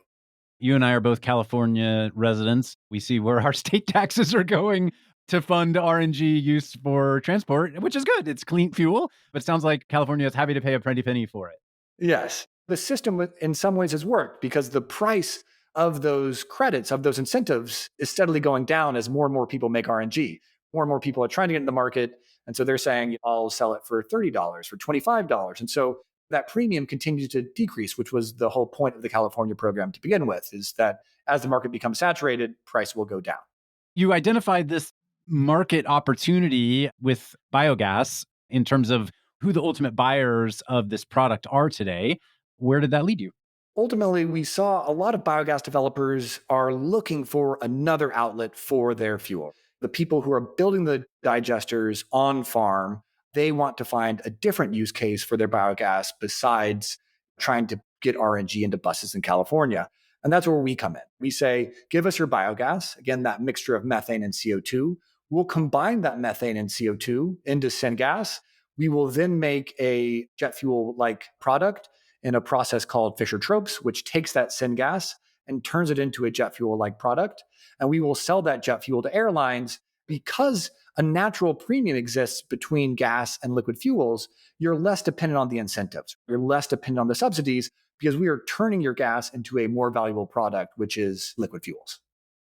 You and I are both California residents. We see where our state taxes are going to fund RNG use for transport, which is good. It's clean fuel, but it sounds like California is happy to pay a pretty penny for it. Yes. The system in some ways has worked because the price of those credits, of those incentives, is steadily going down as more and more people make RNG. More and more people are trying to get in the market. And so they're saying, I'll sell it for $30, for $25. And so that premium continues to decrease, which was the whole point of the California program to begin with, is that as the market becomes saturated, price will go down. You identified this market opportunity with biogas in terms of who the ultimate buyers of this product are today. Where did that lead you? Ultimately, we saw a lot of biogas developers are looking for another outlet for their fuel. The people who are building the digesters on farm, they want to find a different use case for their biogas besides trying to get RNG into buses in California. And that's where we come in. We say, give us your biogas, again, that mixture of methane and CO2. We'll combine that methane and CO2 into syngas. We will then make a jet fuel like product in a process called Fischer-Tropsch, which takes that syngas and turns it into a jet fuel like product. And we will sell that jet fuel to airlines because a natural premium exists between gas and liquid fuels. You're less dependent on the incentives. You're less dependent on the subsidies because we are turning your gas into a more valuable product, which is liquid fuels.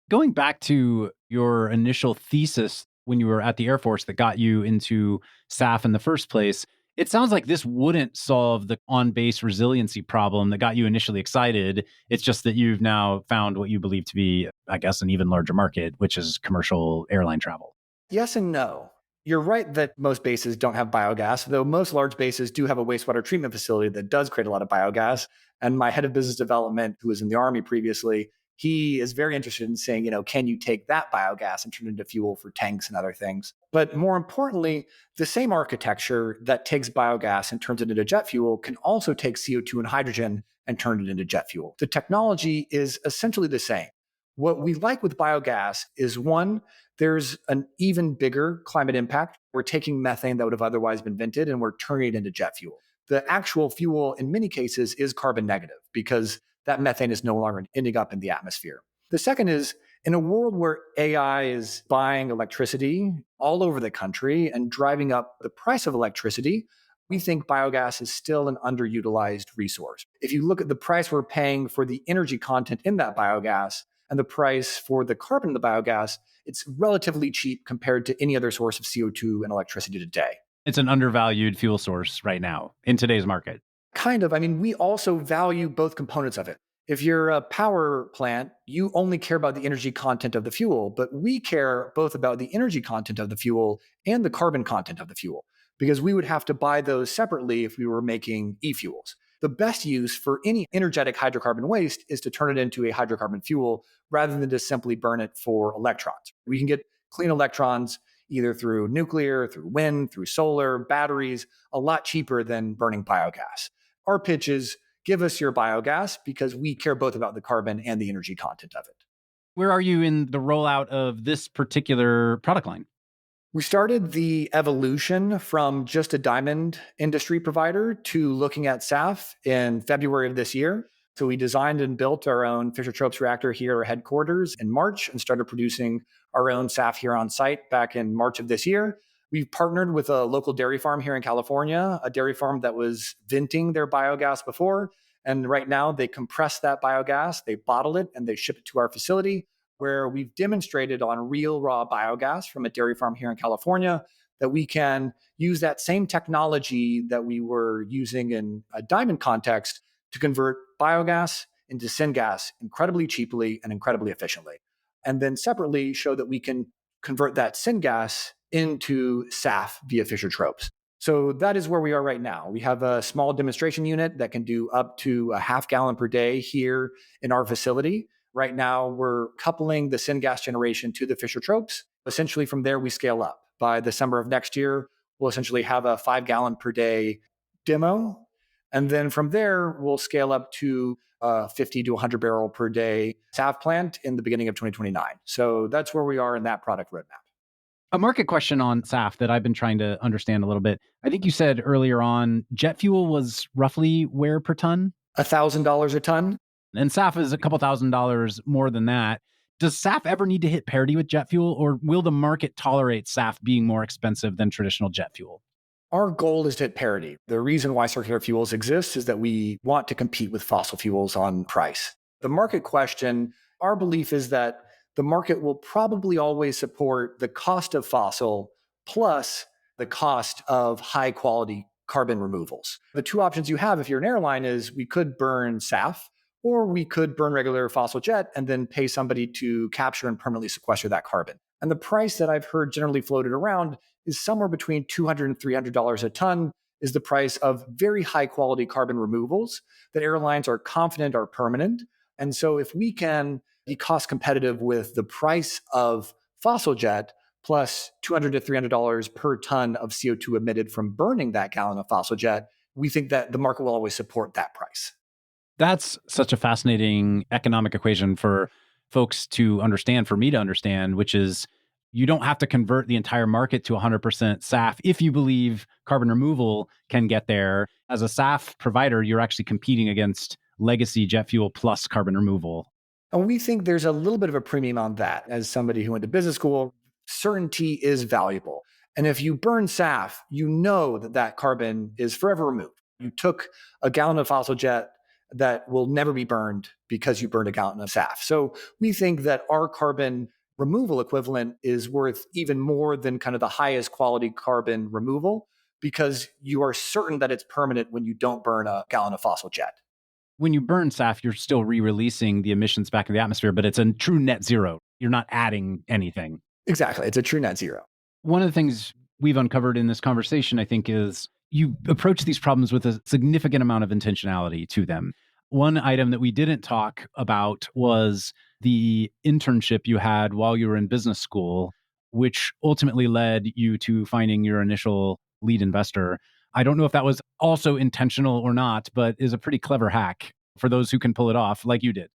Going back to your initial thesis when you were at the Air Force that got you into SAF in the first place, it sounds like this wouldn't solve the on-base resiliency problem that got you initially excited. It's just that you've now found what you believe to be, I guess, an even larger market, which is commercial airline travel. Yes and no. You're right that most bases don't have biogas, though most large bases do have a wastewater treatment facility that does create a lot of biogas. And my head of business development, who was in the Army previously, he is very interested in saying, can you take that biogas and turn it into fuel for tanks and other things? But more importantly, the same architecture that takes biogas and turns it into jet fuel can also take CO2 and hydrogen and turn it into jet fuel. The technology is essentially the same. What we like with biogas is one, there's an even bigger climate impact. We're taking methane that would have otherwise been vented and we're turning it into jet fuel. The actual fuel, in many cases, is carbon negative because that methane is no longer ending up in the atmosphere. The second is, in a world where AI is buying electricity all over the country and driving up the price of electricity, we think biogas is still an underutilized resource. If you look at the price we're paying for the energy content in that biogas and the price for the carbon in the biogas, it's relatively cheap compared to any other source of CO2 and electricity today. It's an undervalued fuel source right now in today's market. Kind of. I mean, we also value both components of it. If you're a power plant, you only care about the energy content of the fuel, but we care both about the energy content of the fuel and the carbon content of the fuel, because we would have to buy those separately if we were making e-fuels. The best use for any energetic hydrocarbon waste is to turn it into a hydrocarbon fuel rather than just simply burn it for electrons. We can get clean electrons either through nuclear, through wind, through solar, batteries, a lot cheaper than burning biogas. Our pitch is give us your biogas because we care both about the carbon and the energy content of it. Where are you in the rollout of this particular product line? We started the evolution from just a diamond industry provider to looking at SAF in February of this year. So we designed and built our own Fischer-Tropsch reactor here at our headquarters in March and started producing our own SAF here on site back in March of this year. We've partnered with a local dairy farm here in California, a dairy farm that was venting their biogas before. And right now they compress that biogas, they bottle it, and they ship it to our facility, where we've demonstrated on real raw biogas from a dairy farm here in California that we can use that same technology that we were using in a diamond context to convert biogas into syngas incredibly cheaply and incredibly efficiently. And then separately show that we can convert that syngas into SAF via Fischer-Tropsch. So that is where we are right now. We have a small demonstration unit that can do up to a half gallon per day here in our facility. Right now, we're coupling the syngas generation to the Fischer-Tropsch. Essentially, from there, we scale up. By December of next year, we'll essentially have a 5 gallon per day demo. And then from there, we'll scale up to a 50 to 100 barrel per day SAF plant in the beginning of 2029. So that's where we are in that product roadmap. A market question on SAF that I've been trying to understand a little bit. I think you said earlier on, jet fuel was roughly where per ton? $1,000 a ton. And SAF is a couple $1,000s more than that. Does SAF ever need to hit parity with jet fuel, or will the market tolerate SAF being more expensive than traditional jet fuel? Our goal is to hit parity. The reason why circular fuels exists is that we want to compete with fossil fuels on price. The market question, our belief is that the market will probably always support the cost of fossil plus the cost of high quality carbon removals. The two options you have if you're an airline is we could burn SAF, or we could burn regular fossil jet and then pay somebody to capture and permanently sequester that carbon. And the price that I've heard generally floated around is somewhere between $200 and $300 a ton. is the price of very high quality carbon removals that airlines are confident are permanent. And so if we can be cost competitive with the price of fossil jet plus $200 to $300 per ton of CO2 emitted from burning that gallon of fossil jet, we think that the market will always support that price. That's such a fascinating economic equation for folks to understand, for me to understand, which is you don't have to convert the entire market to 100% SAF if you believe carbon removal can get there. As a SAF provider, you're actually competing against legacy jet fuel plus carbon removal. And we think there's a little bit of a premium on that. As somebody who went to business school, certainty is valuable. And if you burn SAF, you know that that carbon is forever removed. You took a gallon of fossil jet that will never be burned because you burned a gallon of SAF. So we think that our carbon removal equivalent is worth even more than kind of the highest quality carbon removal because you are certain that it's permanent when you don't burn a gallon of fossil jet. When you burn SAF, you're still re-releasing the emissions back in the atmosphere, but it's a true net zero. You're not adding anything. Exactly. It's a true net zero. One of the things we've uncovered in this conversation, I think, is you approach these problems with a significant amount of intentionality to them. One item that we didn't talk about was the internship you had while you were in business school, which ultimately led you to finding your initial lead investor. I don't know if that was also intentional or not, but is a pretty clever hack for those who can pull it off like you did.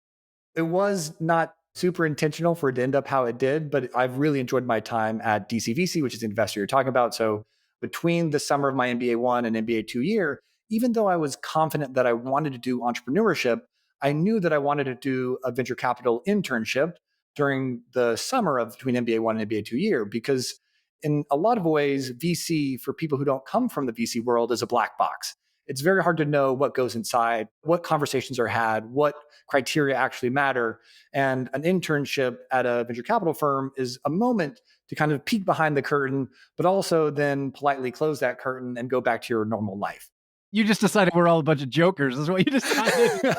It was not super intentional for it to end up how it did, but I've really enjoyed my time at DCVC, which is the investor you're talking about. So between the summer of my MBA 1 and MBA 2 year, even though I was confident that I wanted to do entrepreneurship, I knew that I wanted to do a venture capital internship during the summer of between MBA 1 and MBA 2 year, because in a lot of ways, VC, for people who don't come from the VC world, is a black box. It's very hard to know what goes inside, what conversations are had, what criteria actually matter. And an internship at a venture capital firm is a moment to kind of peek behind the curtain, but also then politely close that curtain and go back to your normal life. You just decided we're all a bunch of jokers, is what you decided.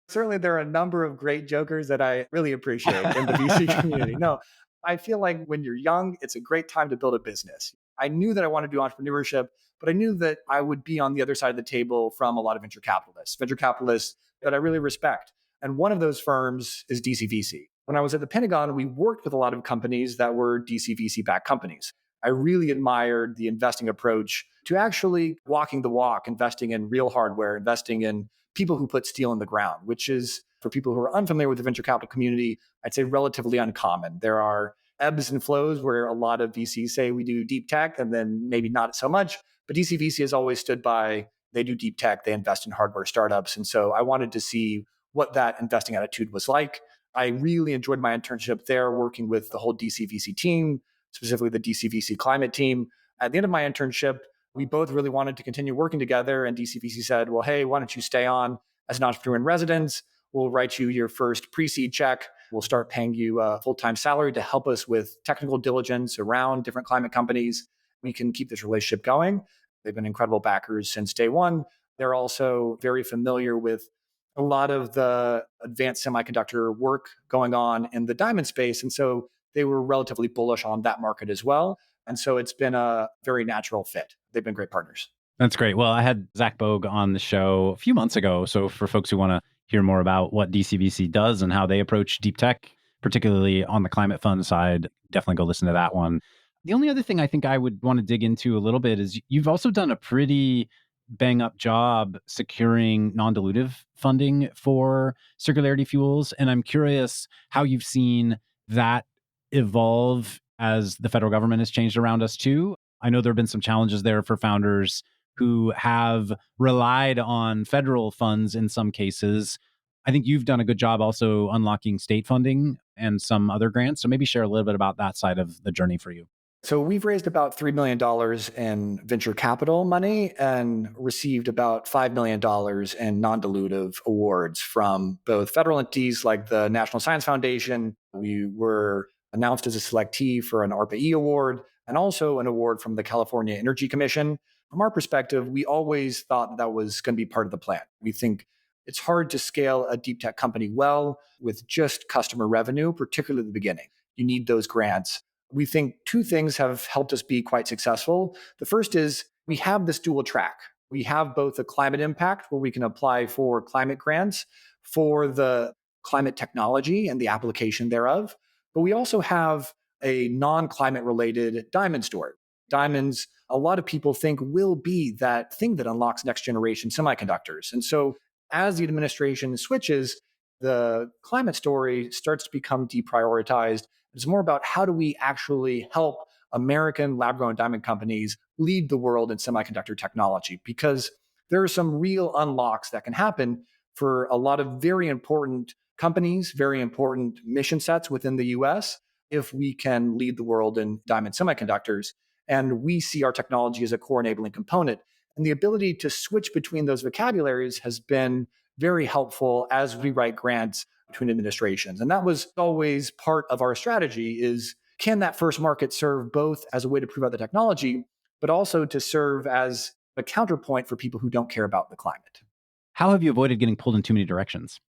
Certainly, there are a number of great jokers that I really appreciate in the VC community. No, I feel like when you're young, it's a great time to build a business. I knew that I wanted to do entrepreneurship, but I knew that I would be on the other side of the table from a lot of venture capitalists that I really respect. And one of those firms is DCVC. When I was at the Pentagon, we worked with a lot of companies that were DCVC-backed companies. I really admired the investing approach to actually walking the walk, investing in real hardware, investing in people who put steel in the ground, which is, for people who are unfamiliar with the venture capital community, I'd say relatively uncommon. There are ebbs and flows where a lot of VCs say we do deep tech and then maybe not so much. But DCVC has always stood by, they do deep tech, they invest in hardware startups. And so I wanted to see what that investing attitude was like. I really enjoyed my internship there, working with the whole DCVC team, specifically the DCVC climate team. At the end of my internship, we both really wanted to continue working together. And DCVC said, well, hey, why don't you stay on as an entrepreneur in residence? We'll write you your first pre-seed check. We'll start paying you a full-time salary to help us with technical diligence around different climate companies. We can keep this relationship going. They've been incredible backers since day one. They're also very familiar with a lot of the advanced semiconductor work going on in the diamond space. And so they were relatively bullish on that market as well. And so it's been a very natural fit. They've been great partners. That's great. Well, I had Zach Bogue on the show a few months ago. So for folks who want to hear more about what DCVC does and how they approach deep tech, particularly on the climate fund side, definitely go listen to that one. The only other thing I think I would want to dig into a little bit is you've also done a pretty bang up job securing non-dilutive funding for Circularity Fuels. And I'm curious how you've seen that evolve as the federal government has changed around us too. I know there have been some challenges there for founders who have relied on federal funds in some cases. I think you've done a good job also unlocking state funding and some other grants. So maybe share a little bit about that side of the journey for you. So we've raised about $3 million in venture capital money and received about $5 million in non-dilutive awards from both federal entities like the National Science Foundation. We were announced as a selectee for an ARPA-E award and also an award from the California Energy Commission. From our perspective, we always thought that was going to be part of the plan. We think it's hard to scale a deep tech company well with just customer revenue, particularly at the beginning. You need those grants. We think two things have helped us be quite successful. The first is we have this dual track. We have both the climate impact where we can apply for climate grants for the climate technology and the application thereof. But we also have a non-climate related diamond story. Diamonds, a lot of people think will be that thing that unlocks next generation semiconductors. And so as the administration switches, the climate story starts to become deprioritized. It's more about how do we actually help American lab-grown diamond companies lead the world in semiconductor technology, because there are some real unlocks that can happen for a lot of very important companies, very important mission sets within the US, if we can lead the world in diamond semiconductors. And we see our technology as a core enabling component. And the ability to switch between those vocabularies has been very helpful as we write grants between administrations. And that was always part of our strategy is, can that first market serve both as a way to prove out the technology, but also to serve as a counterpoint for people who don't care about the climate? How have you avoided getting pulled in too many directions?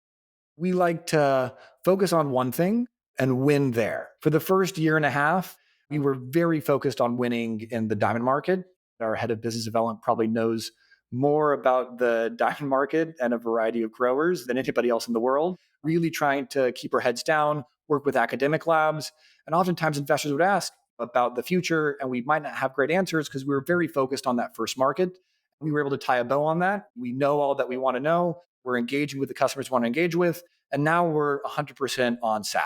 We like to focus on one thing and win there. For the first year and a half, we were very focused on winning in the diamond market. Our head of business development probably knows more about the diamond market and a variety of growers than anybody else in the world, really trying to keep our heads down, work with academic labs. And oftentimes investors would ask about the future, and we might not have great answers because we were very focused on that first market. We were able to tie a bow on that. We know all that we want to know. We're engaging with the customers we want to engage with. And now we're 100% on SAF,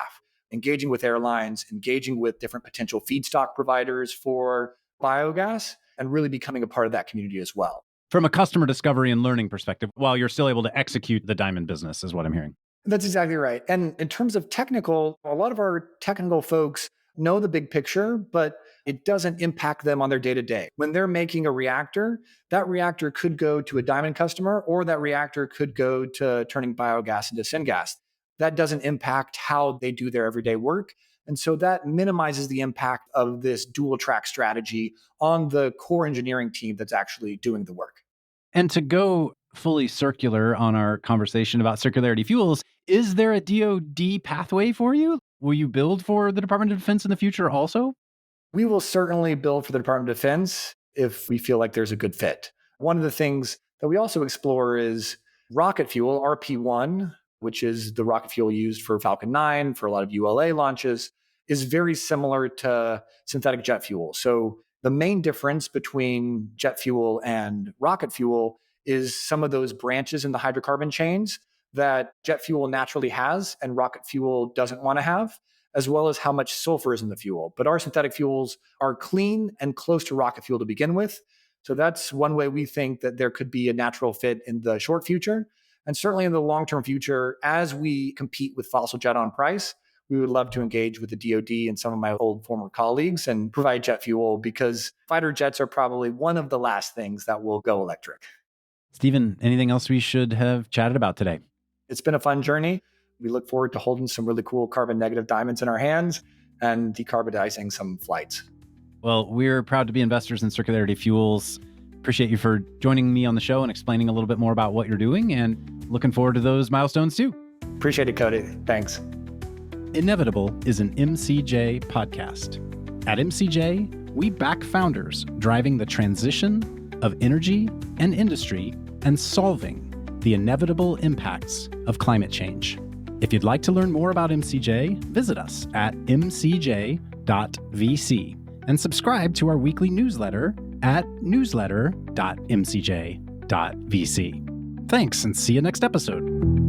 engaging with airlines, engaging with different potential feedstock providers for biogas, and really becoming a part of that community as well. From a customer discovery and learning perspective, while you're still able to execute the diamond business, is what I'm hearing. That's exactly right. And in terms of technical, a lot of our technical folks know the big picture, but it doesn't impact them on their day-to-day. When they're making a reactor, that reactor could go to a diamond customer, or that reactor could go to turning biogas into syngas. That doesn't impact how they do their everyday work. And so that minimizes the impact of this dual track strategy on the core engineering team that's actually doing the work. And to go fully circular on our conversation about Circularity Fuels, is there a DoD pathway for you? Will you build for the Department of Defense in the future also? We will certainly build for the Department of Defense if we feel like there's a good fit. One of the things that we also explore is rocket fuel, ARPA-E, which is the rocket fuel used for Falcon 9, for a lot of ULA launches, is very similar to synthetic jet fuel. So the main difference between jet fuel and rocket fuel is some of those branches in the hydrocarbon chains that jet fuel naturally has and rocket fuel doesn't want to have, as well as how much sulfur is in the fuel. But our synthetic fuels are clean and close to rocket fuel to begin with. So that's one way we think that there could be a natural fit in the short future. And certainly in the long-term future, as we compete with fossil jet on price, we would love to engage with the DoD and some of my old former colleagues and provide jet fuel, because fighter jets are probably one of the last things that will go electric. Stephen, anything else we should have chatted about today? It's been a fun journey. We look forward to holding some really cool carbon negative diamonds in our hands and decarbonizing some flights. Well, we're proud to be investors in Circularity Fuels. Appreciate you for joining me on the show and explaining a little bit more about what you're doing, and looking forward to those milestones too. Appreciate it, Cody. Thanks. Inevitable is an MCJ podcast. At MCJ, we back founders driving the transition of energy and industry and solving the inevitable impacts of climate change. If you'd like to learn more about MCJ, visit us at mcj.vc and subscribe to our weekly newsletter at newsletter.mcj.vc. Thanks, and see you next episode.